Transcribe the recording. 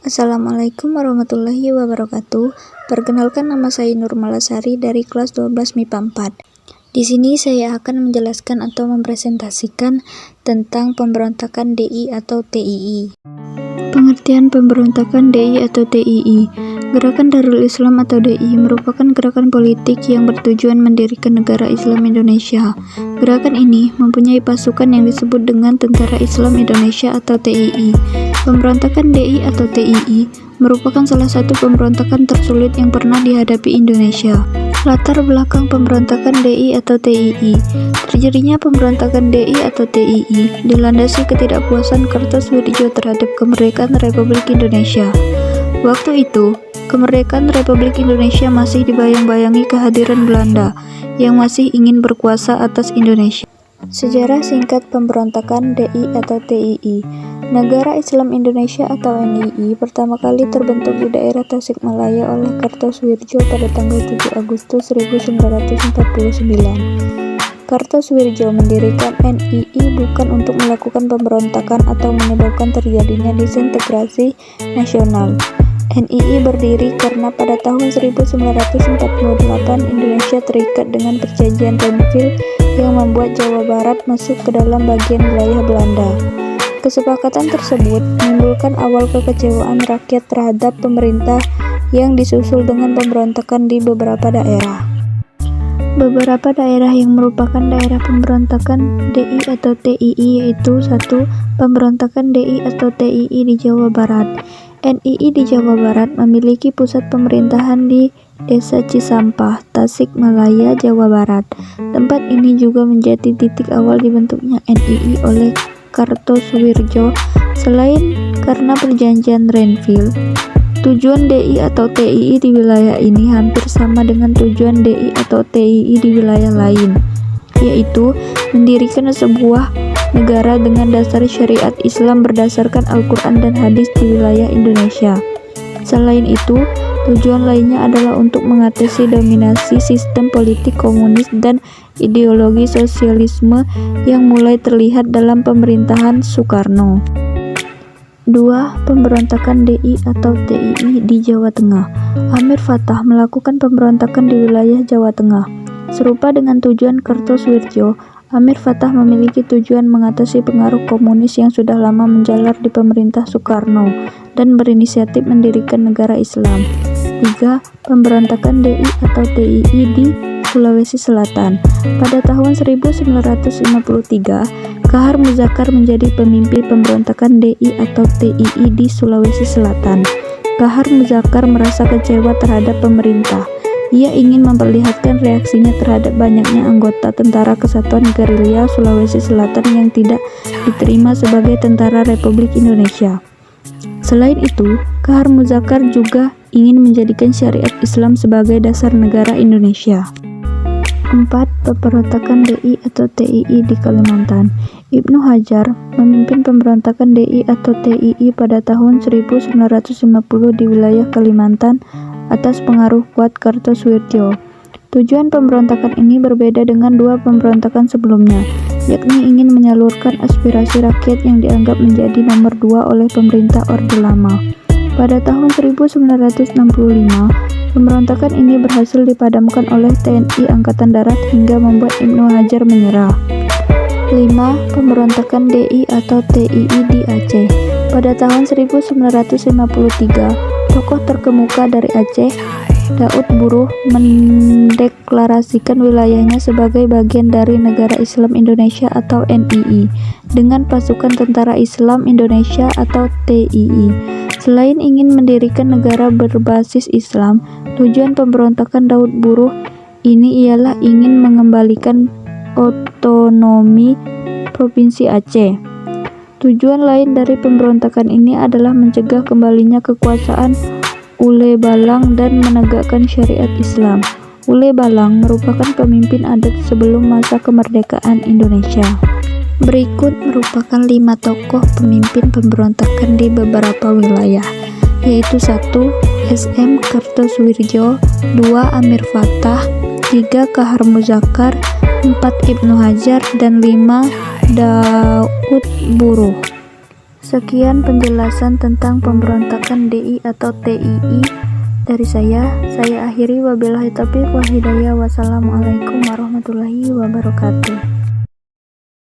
Assalamualaikum warahmatullahi wabarakatuh. Perkenalkan, nama saya Nur Malasari dari kelas 12 MIPA 4. Di sini saya akan menjelaskan atau mempresentasikan tentang pemberontakan DI atau TII. Pengertian pemberontakan DI atau TII. Gerakan Darul Islam atau DI merupakan gerakan politik yang bertujuan mendirikan negara Islam Indonesia. Gerakan ini mempunyai pasukan yang disebut dengan Tentara Islam Indonesia atau TII. Pemberontakan DI atau TII merupakan salah satu pemberontakan tersulit yang pernah dihadapi Indonesia. Latar belakang pemberontakan DI atau TII. Terjadinya pemberontakan DI atau TII dilandasi ketidakpuasan Kartosoewirjo terhadap kemerdekaan Republik Indonesia. Waktu itu, kemerdekaan Republik Indonesia masih dibayang-bayangi kehadiran Belanda yang masih ingin berkuasa atas Indonesia. Sejarah singkat pemberontakan DI atau TII. Negara Islam Indonesia atau NII pertama kali terbentuk di daerah Tasikmalaya oleh Kartosoewirjo pada tanggal 7 Agustus 1949. Kartosoewirjo mendirikan NII bukan untuk melakukan pemberontakan atau menyebabkan terjadinya disintegrasi nasional. NII berdiri karena pada tahun 1948 Indonesia terikat dengan Perjanjian Renville yang membuat Jawa Barat masuk ke dalam bagian wilayah Belanda. Kesepakatan tersebut menimbulkan awal kekecewaan rakyat terhadap pemerintah yang disusul dengan pemberontakan di beberapa daerah. Beberapa daerah yang merupakan daerah pemberontakan DI atau TII yaitu 1. Pemberontakan DI atau TII di Jawa Barat. NII di Jawa Barat memiliki pusat pemerintahan di Desa Cisampah, Tasikmalaya, Jawa Barat. Tempat ini juga menjadi titik awal dibentuknya NII oleh Kartosoewirjo. Selain karena Perjanjian Renville, tujuan DI atau TII di wilayah ini hampir sama dengan tujuan DI atau TII di wilayah lain, yaitu mendirikan sebuah negara dengan dasar syariat Islam berdasarkan Al-Quran dan hadis di wilayah Indonesia. Selain itu, tujuan lainnya adalah untuk mengatasi dominasi sistem politik komunis dan ideologi sosialisme yang mulai terlihat dalam pemerintahan Soekarno. 2. Pemberontakan DI atau TII di Jawa Tengah. Amir Fattah melakukan pemberontakan di wilayah Jawa Tengah. Serupa dengan tujuan Kartosoewirjo, Amir Fattah memiliki tujuan mengatasi pengaruh komunis yang sudah lama menjalar di pemerintah Soekarno dan berinisiatif mendirikan negara Islam. 3. Pemberontakan DI atau TII di Sulawesi Selatan. Pada tahun 1953, Kahar Muzakar menjadi pemimpin pemberontakan DI atau TII di Sulawesi Selatan. Kahar Muzakar merasa kecewa terhadap pemerintah. Ia ingin memperlihatkan reaksinya terhadap banyaknya anggota Tentara Kesatuan Gerilya Sulawesi Selatan yang tidak diterima sebagai tentara Republik Indonesia. Selain itu, Kahar Muzakar juga ingin menjadikan syariat Islam sebagai dasar negara Indonesia. 4. Pemberontakan DI atau TII di Kalimantan. Ibnu Hajar memimpin pemberontakan DI atau TII pada tahun 1950 di wilayah Kalimantan atas pengaruh kuat Kartosoewirjo. Tujuan pemberontakan ini berbeda dengan dua pemberontakan sebelumnya, yakni ingin menyalurkan aspirasi rakyat yang dianggap menjadi nomor 2 oleh pemerintah Orde Lama. Pada tahun 1965, pemberontakan ini berhasil dipadamkan oleh TNI Angkatan Darat hingga membuat Ibnu Hajar menyerah. 5. Pemberontakan DI atau TII di Aceh. Pada tahun 1953, tokoh terkemuka dari Aceh, Daud Buruh, mendeklarasikan wilayahnya sebagai bagian dari Negara Islam Indonesia atau NII dengan pasukan Tentara Islam Indonesia atau TII. Selain ingin mendirikan negara berbasis Islam, tujuan pemberontakan Daud Buruh ini ialah ingin mengembalikan otonomi Provinsi Aceh. Tujuan lain dari pemberontakan ini adalah mencegah kembalinya kekuasaan Ule Balang dan menegakkan syariat Islam. Ule Balang merupakan pemimpin adat sebelum masa kemerdekaan Indonesia. Berikut merupakan 5 tokoh pemimpin pemberontakan di beberapa wilayah, yaitu 1. SM Kartosoewirjo, 2. Amir Fattah, 3. Kahar Muzakar, 4. Ibnu Hajar, dan 5. Daud Buruh. Sekian penjelasan tentang pemberontakan DI atau TII dari saya akhiri, wabillahi taufiq wal hidayah. Wassalamualaikum warahmatullahi wabarakatuh.